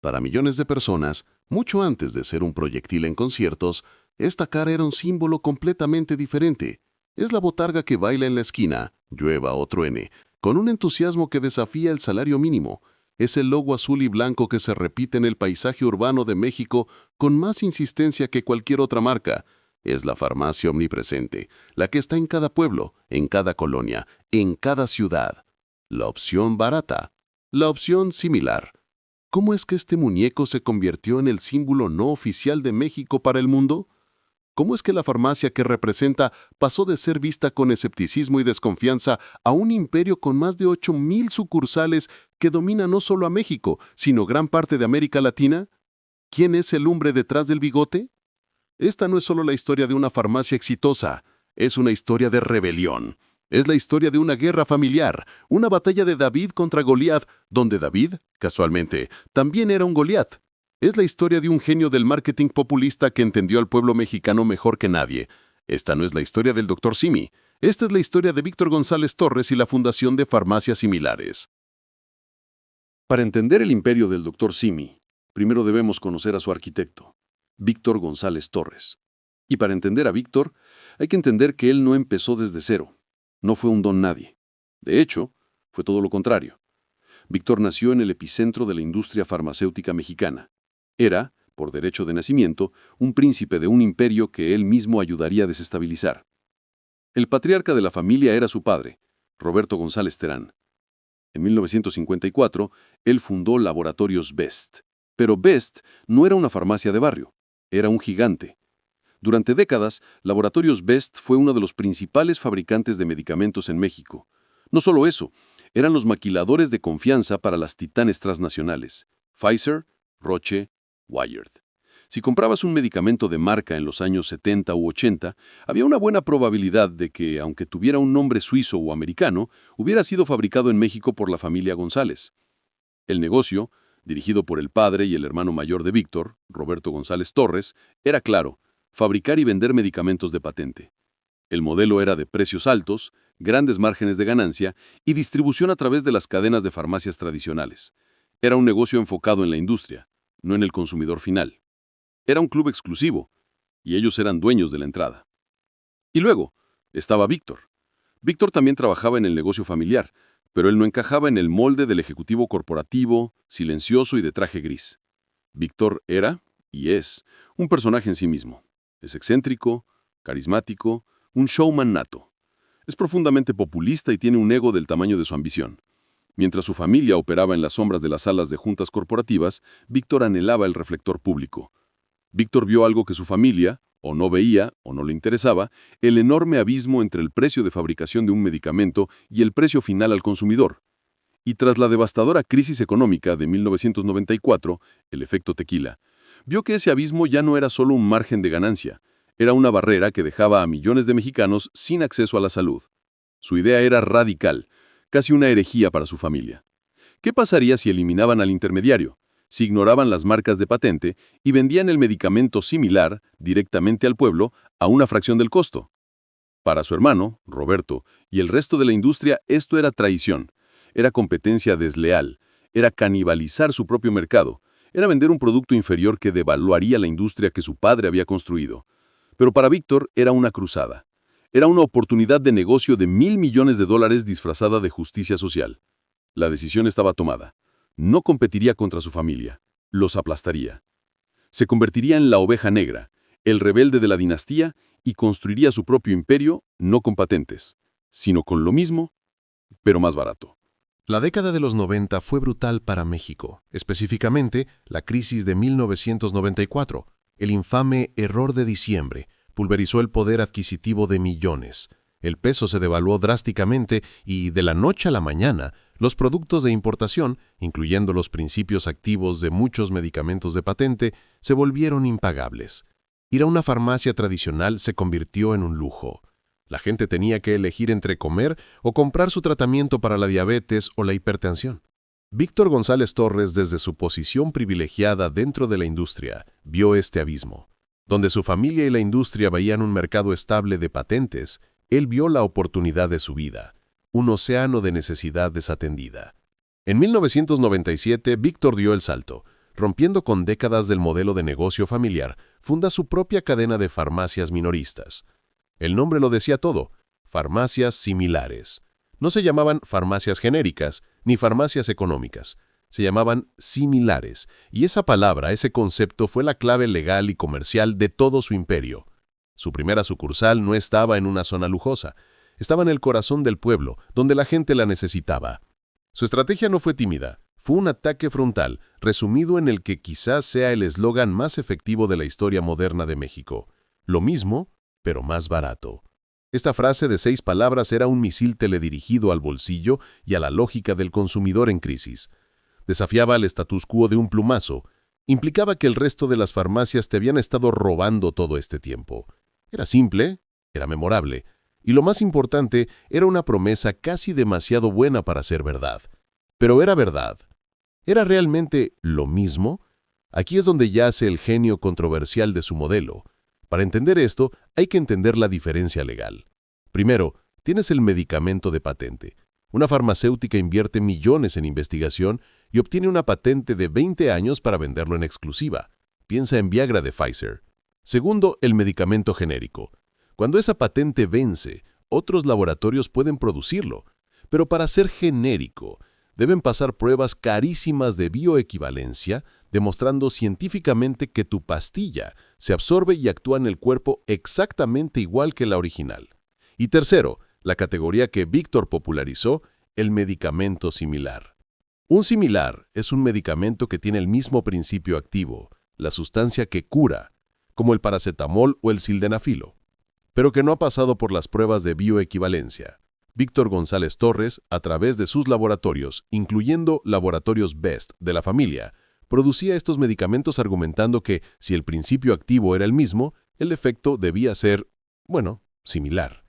Para millones de personas, mucho antes de ser un proyectil en conciertos, esta cara era un símbolo completamente diferente. Es la botarga que baila en la esquina, llueva o truene, con un entusiasmo que desafía el salario mínimo. Es el logo azul y blanco que se repite en el paisaje urbano de México con más insistencia que cualquier otra marca. Es la farmacia omnipresente, la que está en cada pueblo, en cada colonia, en cada ciudad. La opción barata, la opción similar. ¿Cómo es que este muñeco se convirtió en el símbolo no oficial de México para el mundo? ¿Cómo es que la farmacia que representa pasó de ser vista con escepticismo y desconfianza a un imperio con más de 8,000 sucursales que domina no solo a México, sino gran parte de América Latina? ¿Quién es el hombre detrás del bigote? Esta no es solo la historia de una farmacia exitosa, es una historia de rebelión. Es la historia de una guerra familiar, una batalla de David contra Goliat, donde David, casualmente, también era un Goliat. Es la historia de un genio del marketing populista que entendió al pueblo mexicano mejor que nadie. Esta no es la historia del Dr. Simi. Esta es la historia de Víctor González Torres y la fundación de Farmacias Similares. Para entender el imperio del Dr. Simi, primero debemos conocer a su arquitecto, Víctor González Torres. Y para entender a Víctor, hay que entender que él no empezó desde cero. No fue un don nadie. De hecho, fue todo lo contrario. Víctor nació en el epicentro de la industria farmacéutica mexicana. Era, por derecho de nacimiento, un príncipe de un imperio que él mismo ayudaría a desestabilizar. El patriarca de la familia era su padre, Roberto González Terán. En 1954, él fundó Laboratorios Best. Pero Best no era una farmacia de barrio, era un gigante. Durante décadas, Laboratorios Best fue uno de los principales fabricantes de medicamentos en México. No solo eso, eran los maquiladores de confianza para las titanes transnacionales, Pfizer, Roche, Wyeth. Si comprabas un medicamento de marca en los años 70 u 80, había una buena probabilidad de que, aunque tuviera un nombre suizo o americano, hubiera sido fabricado en México por la familia González. El negocio, dirigido por el padre y el hermano mayor de Víctor, Roberto González Torres, era claro: fabricar y vender medicamentos de patente. El modelo era de precios altos, grandes márgenes de ganancia y distribución a través de las cadenas de farmacias tradicionales. Era un negocio enfocado en la industria, no en el consumidor final. Era un club exclusivo, y ellos eran dueños de la entrada. Y luego, estaba Víctor. Víctor también trabajaba en el negocio familiar, pero él no encajaba en el molde del ejecutivo corporativo, silencioso y de traje gris. Víctor era, y es, un personaje en sí mismo. Es excéntrico, carismático, un showman nato. Es profundamente populista y tiene un ego del tamaño de su ambición. Mientras su familia operaba en las sombras de las salas de juntas corporativas, Víctor anhelaba el reflector público. Víctor vio algo que su familia, o no veía, o no le interesaba: el enorme abismo entre el precio de fabricación de un medicamento y el precio final al consumidor. Y tras la devastadora crisis económica de 1994, el efecto tequila, vio que ese abismo ya no era solo un margen de ganancia, era una barrera que dejaba a millones de mexicanos sin acceso a la salud. Su idea era radical, casi una herejía para su familia. ¿Qué pasaría si eliminaban al intermediario, si ignoraban las marcas de patente y vendían el medicamento similar directamente al pueblo a una fracción del costo? Para su hermano, Roberto, y el resto de la industria, esto era traición, era competencia desleal, era canibalizar su propio mercado, era vender un producto inferior que devaluaría la industria que su padre había construido. Pero para Víctor era una cruzada. Era una oportunidad de negocio de $1,000 millones disfrazada de justicia social. La decisión estaba tomada. No competiría contra su familia, los aplastaría. Se convertiría en la oveja negra, el rebelde de la dinastía, y construiría su propio imperio, no con patentes, sino con lo mismo, pero más barato. La década de los 90 fue brutal para México, específicamente la crisis de 1994. El infame error de diciembre pulverizó el poder adquisitivo de millones. El peso se devaluó drásticamente y, de la noche a la mañana, los productos de importación, incluyendo los principios activos de muchos medicamentos de patente, se volvieron impagables. Ir a una farmacia tradicional se convirtió en un lujo. La gente tenía que elegir entre comer o comprar su tratamiento para la diabetes o la hipertensión. Víctor González Torres, desde su posición privilegiada dentro de la industria, vio este abismo. Donde su familia y la industria veían un mercado estable de patentes, él vio la oportunidad de su vida, un océano de necesidad desatendida. En 1997, Víctor dio el salto. rompiendo con décadas del modelo de negocio familiar, funda su propia cadena de farmacias minoristas. El nombre lo decía todo, farmacias similares. No se llamaban farmacias genéricas ni farmacias económicas, se llamaban similares, y esa palabra, ese concepto fue la clave legal y comercial de todo su imperio. Su primera sucursal no estaba en una zona lujosa, estaba en el corazón del pueblo, donde la gente la necesitaba. Su estrategia no fue tímida, fue un ataque frontal, resumido en el que quizás sea el eslogan más efectivo de la historia moderna de México. Lo mismo, pero más barato. Esta frase de 6 palabras era un misil teledirigido al bolsillo y a la lógica del consumidor en crisis. Desafiaba al status quo de un plumazo. Implicaba que el resto de las farmacias te habían estado robando todo este tiempo. Era simple, era memorable, y lo más importante, era una promesa casi demasiado buena para ser verdad. Pero era verdad. ¿Era realmente lo mismo? Aquí es donde yace el genio controversial de su modelo. Para entender esto, hay que entender la diferencia legal. Primero, tienes el medicamento de patente. Una farmacéutica invierte millones en investigación y obtiene una patente de 20 años para venderlo en exclusiva. Piensa en Viagra de Pfizer. Segundo, el medicamento genérico. Cuando esa patente vence, otros laboratorios pueden producirlo. Pero para ser genérico, deben pasar pruebas carísimas de bioequivalencia, demostrando científicamente que tu pastilla se absorbe y actúa en el cuerpo exactamente igual que la original. Y tercero, la categoría que Víctor popularizó, el medicamento similar. Un similar es un medicamento que tiene el mismo principio activo, la sustancia que cura, como el paracetamol o el sildenafilo, pero que no ha pasado por las pruebas de bioequivalencia. Víctor González Torres, a través de sus laboratorios, incluyendo Laboratorios Best de la familia, producía estos medicamentos argumentando que, si el principio activo era el mismo, el efecto debía ser, similar.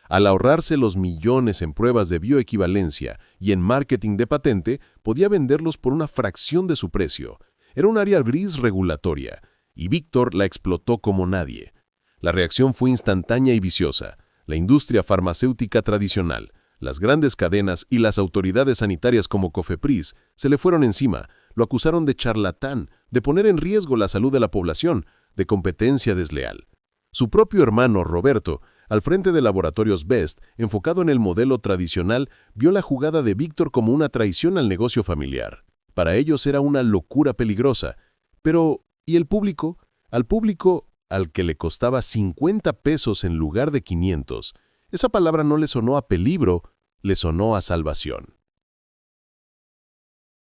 Al ahorrarse los millones en pruebas de bioequivalencia y en marketing de patente, podía venderlos por una fracción de su precio. Era un área gris regulatoria, y Víctor la explotó como nadie. La reacción fue instantánea y viciosa. La industria farmacéutica tradicional, las grandes cadenas y las autoridades sanitarias como Cofepris se le fueron encima, lo acusaron de charlatán, de poner en riesgo la salud de la población, de competencia desleal. Su propio hermano, Roberto, al frente de Laboratorios Best, enfocado en el modelo tradicional, vio la jugada de Víctor como una traición al negocio familiar. Para ellos era una locura peligrosa. Pero, ¿y el público? Al público, al que le costaba 50 pesos en lugar de 500, esa palabra no le sonó a peligro, le sonó a salvación.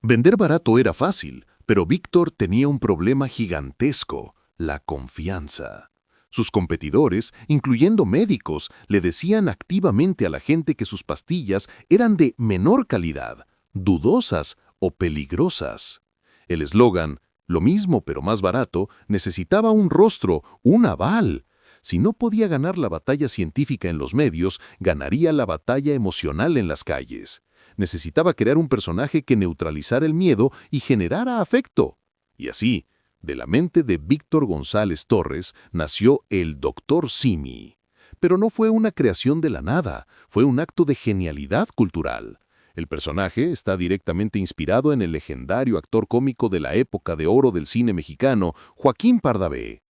Vender barato era fácil, pero Víctor tenía un problema gigantesco, la confianza. Sus competidores, incluyendo médicos, le decían activamente a la gente que sus pastillas eran de menor calidad, dudosas o peligrosas. El eslogan, lo mismo pero más barato, necesitaba un rostro, un aval. Si no podía ganar la batalla científica en los medios, ganaría la batalla emocional en las calles. Necesitaba crear un personaje que neutralizara el miedo y generara afecto. Y así, de la mente de Víctor González Torres nació el Dr. Simi. Pero no fue una creación de la nada, fue un acto de genialidad cultural. El personaje está directamente inspirado en el legendario actor cómico de la época de oro del cine mexicano, Joaquín Pardavé.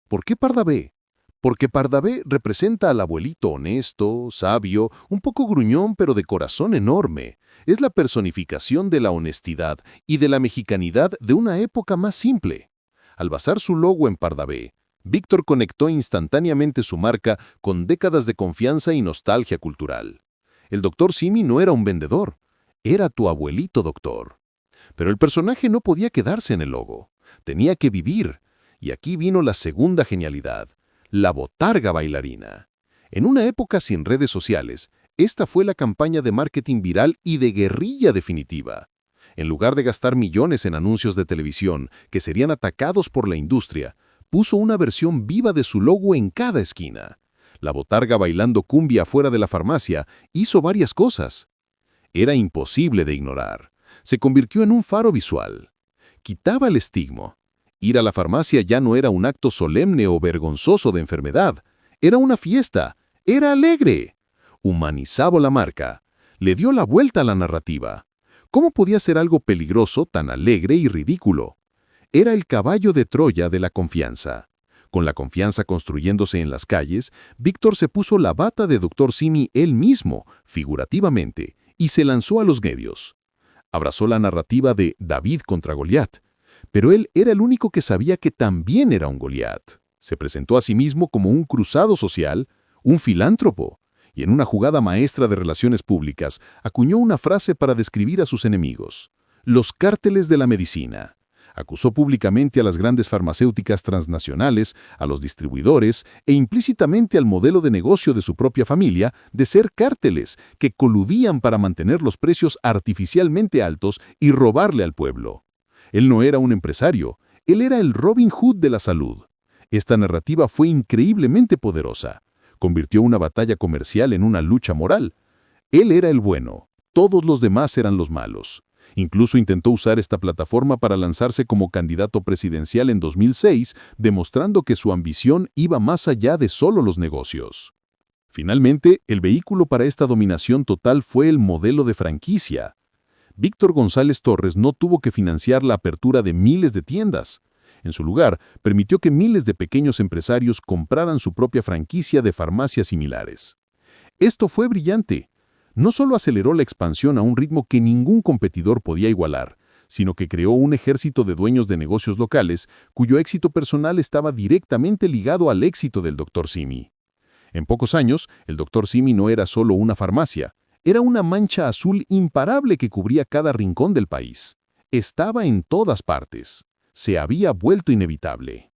¿Por qué Pardavé? Porque Pardavé representa al abuelito honesto, sabio, un poco gruñón pero de corazón enorme. Es la personificación de la honestidad y de la mexicanidad de una época más simple. Al basar su logo en Pardavé, Víctor conectó instantáneamente su marca con décadas de confianza y nostalgia cultural. El Dr. Simi no era un vendedor, era tu abuelito doctor. Pero el personaje no podía quedarse en el logo, tenía que vivir. Y aquí vino la segunda genialidad, la botarga bailarina. En una época sin redes sociales, esta fue la campaña de marketing viral y de guerrilla definitiva. En lugar de gastar millones en anuncios de televisión que serían atacados por la industria, puso una versión viva de su logo en cada esquina. La botarga bailando cumbia fuera de la farmacia hizo varias cosas. Era imposible de ignorar. Se convirtió en un faro visual. Quitaba el estigma. Ir a la farmacia ya no era un acto solemne o vergonzoso de enfermedad. Era una fiesta. Era alegre. Humanizaba la marca. Le dio la vuelta a la narrativa. ¿Cómo podía ser algo peligroso tan alegre y ridículo? Era el caballo de Troya de la confianza. Con la confianza construyéndose en las calles, Víctor se puso la bata de Dr. Simi él mismo, figurativamente, y se lanzó a los medios. Abrazó la narrativa de David contra Goliat, pero él era el único que sabía que también era un Goliat. Se presentó a sí mismo como un cruzado social, un filántropo, y en una jugada maestra de relaciones públicas acuñó una frase para describir a sus enemigos: los cárteles de la medicina. Acusó públicamente a las grandes farmacéuticas transnacionales, a los distribuidores e implícitamente al modelo de negocio de su propia familia de ser cárteles que coludían para mantener los precios artificialmente altos y robarle al pueblo. Él no era un empresario, él era el Robin Hood de la salud. Esta narrativa fue increíblemente poderosa. Convirtió una batalla comercial en una lucha moral. Él era el bueno, todos los demás eran los malos. Incluso intentó usar esta plataforma para lanzarse como candidato presidencial en 2006, demostrando que su ambición iba más allá de solo los negocios. Finalmente, el vehículo para esta dominación total fue el modelo de franquicia. Víctor González Torres no tuvo que financiar la apertura de miles de tiendas. En su lugar, permitió que miles de pequeños empresarios compraran su propia franquicia de farmacias similares. Esto fue brillante. No solo aceleró la expansión a un ritmo que ningún competidor podía igualar, sino que creó un ejército de dueños de negocios locales cuyo éxito personal estaba directamente ligado al éxito del Dr. Simi. En pocos años, el Dr. Simi no era solo una farmacia, era una mancha azul imparable que cubría cada rincón del país. Estaba en todas partes. Se había vuelto inevitable.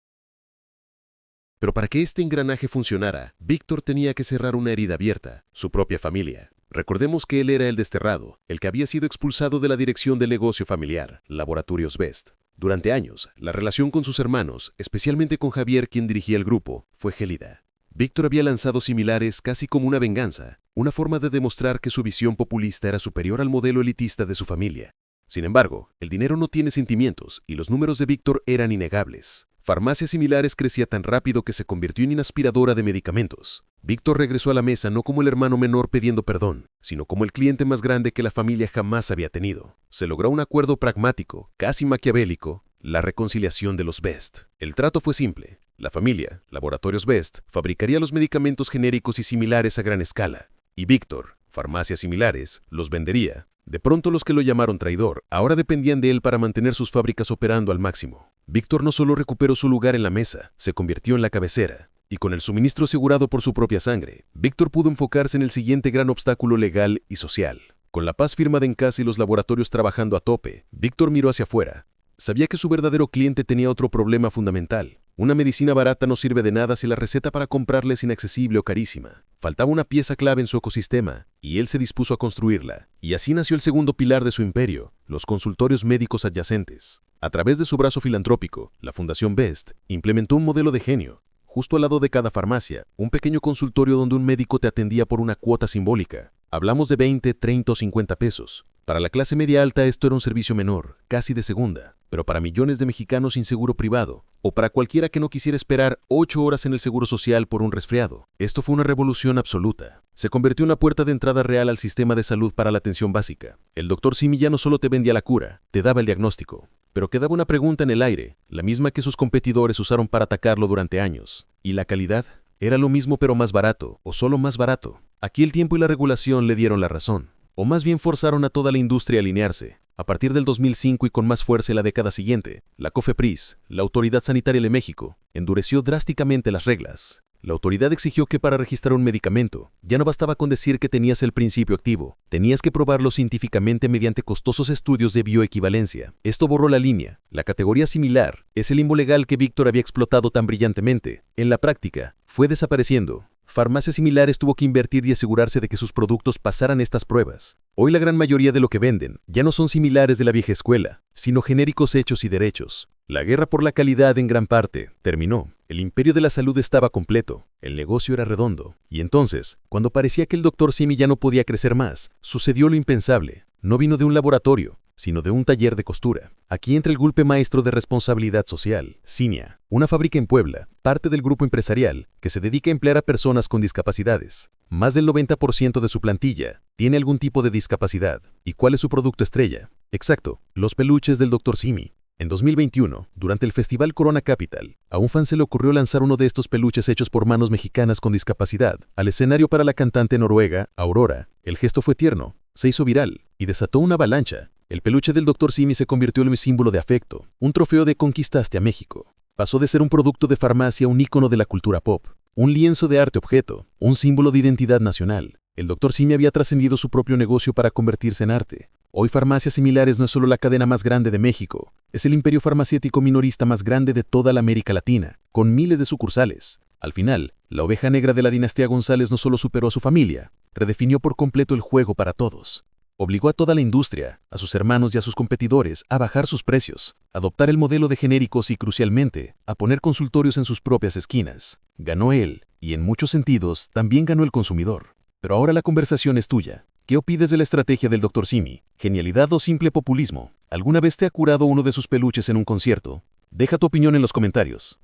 Pero para que este engranaje funcionara, Víctor tenía que cerrar una herida abierta, su propia familia. Recordemos que él era el desterrado, el que había sido expulsado de la dirección del negocio familiar, Laboratorios Best. Durante años, la relación con sus hermanos, especialmente con Javier, quien dirigía el grupo, fue gélida. Víctor había lanzado similares casi como una venganza, una forma de demostrar que su visión populista era superior al modelo elitista de su familia. Sin embargo, el dinero no tiene sentimientos y los números de Víctor eran innegables. Farmacias Similares crecía tan rápido que se convirtió en una aspiradora de medicamentos. Víctor regresó a la mesa no como el hermano menor pidiendo perdón, sino como el cliente más grande que la familia jamás había tenido. Se logró un acuerdo pragmático, casi maquiavélico, la reconciliación de los Best. El trato fue simple. La familia, Laboratorios Best, fabricaría los medicamentos genéricos y similares a gran escala, y Víctor, Farmacias Similares, los vendería. De pronto los que lo llamaron traidor ahora dependían de él para mantener sus fábricas operando al máximo. Víctor no solo recuperó su lugar en la mesa, se convirtió en la cabecera. Y con el suministro asegurado por su propia sangre, Víctor pudo enfocarse en el siguiente gran obstáculo legal y social. Con la paz firmada en casa y los laboratorios trabajando a tope, Víctor miró hacia afuera. Sabía que su verdadero cliente tenía otro problema fundamental. Una medicina barata no sirve de nada si la receta para comprarla es inaccesible o carísima. Faltaba una pieza clave en su ecosistema, y él se dispuso a construirla. Y así nació el segundo pilar de su imperio, los consultorios médicos adyacentes. A través de su brazo filantrópico, la Fundación Best implementó un modelo de genio. Justo al lado de cada farmacia, un pequeño consultorio donde un médico te atendía por una cuota simbólica. Hablamos de 20, 30 o 50 pesos. Para la clase media alta esto era un servicio menor, casi de segunda, pero para millones de mexicanos sin seguro privado, o para cualquiera que no quisiera esperar 8 horas en el seguro social por un resfriado, esto fue una revolución absoluta. Se convirtió en una puerta de entrada real al sistema de salud para la atención básica. El Dr. Simi ya no solo te vendía la cura, te daba el diagnóstico. Pero quedaba una pregunta en el aire, la misma que sus competidores usaron para atacarlo durante años. ¿Y la calidad? ¿Era lo mismo pero más barato, o solo más barato? Aquí el tiempo y la regulación le dieron la razón. O más bien forzaron a toda la industria a alinearse. A partir del 2005 y con más fuerza en la década siguiente, la COFEPRIS, la Autoridad Sanitaria de México, endureció drásticamente las reglas. La autoridad exigió que para registrar un medicamento, ya no bastaba con decir que tenías el principio activo, tenías que probarlo científicamente mediante costosos estudios de bioequivalencia. Esto borró la línea. La categoría similar es el limbo legal que Víctor había explotado tan brillantemente. En la práctica, fue desapareciendo. Farmacias Similares tuvo que invertir y asegurarse de que sus productos pasaran estas pruebas. Hoy la gran mayoría de lo que venden ya no son similares de la vieja escuela, sino genéricos hechos y derechos. La guerra por la calidad en gran parte terminó. El imperio de la salud estaba completo, el negocio era redondo. Y entonces, cuando parecía que el Dr. Simi ya no podía crecer más, sucedió lo impensable. No vino de un laboratorio, sino de un taller de costura. Aquí entra el golpe maestro de responsabilidad social, Cinia, una fábrica en Puebla, parte del grupo empresarial que se dedica a emplear a personas con discapacidades. Más del 90% de su plantilla tiene algún tipo de discapacidad. ¿Y cuál es su producto estrella? Exacto, los peluches del Dr. Simi. En 2021, durante el Festival Corona Capital, a un fan se le ocurrió lanzar uno de estos peluches hechos por manos mexicanas con discapacidad al escenario para la cantante noruega, Aurora. El gesto fue tierno, se hizo viral y desató una avalancha. El peluche del Dr. Simi se convirtió en un símbolo de afecto, un trofeo de conquistaste a México. Pasó de ser un producto de farmacia a un ícono de la cultura pop, un lienzo de arte objeto, un símbolo de identidad nacional. El Dr. Simi había trascendido su propio negocio para convertirse en arte. Hoy Farmacias Similares no es solo la cadena más grande de México, es el imperio farmacéutico minorista más grande de toda la América Latina, con miles de sucursales. Al final, la oveja negra de la dinastía González no solo superó a su familia, redefinió por completo el juego para todos. Obligó a toda la industria, a sus hermanos y a sus competidores, a bajar sus precios, a adoptar el modelo de genéricos y, crucialmente, a poner consultorios en sus propias esquinas. Ganó él, y en muchos sentidos, también ganó el consumidor. Pero ahora la conversación es tuya. ¿Qué opinas de la estrategia del Dr. Simi? ¿Genialidad o simple populismo? ¿Alguna vez te ha curado uno de sus peluches en un concierto? Deja tu opinión en los comentarios.